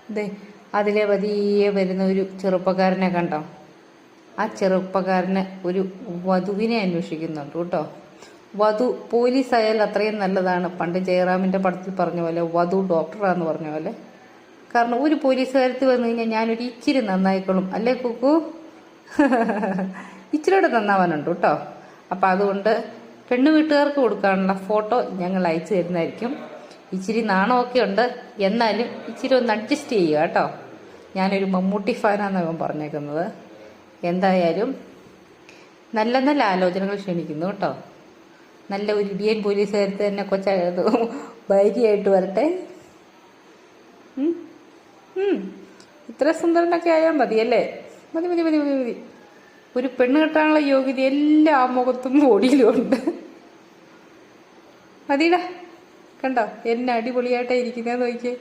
ഇതേ അതിലെ പതിയെ വരുന്ന ഒരു ചെറുപ്പക്കാരനെ കണ്ടോ? ആ ചെറുപ്പക്കാരന് ഒരു വധുവിനെ അന്വേഷിക്കുന്നുണ്ട് കേട്ടോ. വധു പോലീസായാൽ അത്രയും നല്ലതാണ്. പണ്ട് ജയറാമിൻ്റെ പടത്തിൽ പറഞ്ഞ പോലെ വധു ഡോക്ടറാന്ന് പറഞ്ഞ പോലെ. കാരണം ഒരു പോലീസുകാരത്ത് വന്നു കഴിഞ്ഞാൽ ഞാനൊരു ഇച്ചിരി നന്നായിക്കോളും, അല്ലേ കുക്കു? ഇച്ചിരിയോടെ നന്നാവാനുണ്ട് കേട്ടോ. അപ്പം അതുകൊണ്ട് പെണ്ണു വീട്ടുകാർക്ക് കൊടുക്കാനുള്ള ഫോട്ടോ ഞങ്ങൾ അയച്ചു തരുന്നതായിരിക്കും. ഇച്ചിരി നാണമൊക്കെ ഉണ്ട്, എന്നാലും ഇച്ചിരി ഒന്ന് അഡ്ജസ്റ്റ് ചെയ്യുക കേട്ടോ. ഞാനൊരു മമ്മൂട്ടി ഫാനാണെന്ന് അവൻ പറഞ്ഞേക്കുന്നത്. എന്തായാലും നല്ല നല്ല ആലോചനകൾ ക്ഷണിക്കുന്നു കേട്ടോ. നല്ല ഒരു ഇന്ത്യൻ പോലീസുകാരത്ത് തന്നെ ഭാര്യയായിട്ട് വരട്ടെ. ഇത്ര സുന്ദരനൊക്കെ ആയാൽ മതിയല്ലേ? മതി മതി മതി മതി മതി. ഒരു പെണ്ണ് കെട്ടാനുള്ള യോഗ്യത എല്ലാ മുഖത്തും ബോഡിയിലും ഉണ്ട്. മതിടാ, കണ്ടോ എന്നെ അടിപൊളിയായിട്ടാണ് ഇരിക്കുന്നതെന്ന് നോക്കിയേ.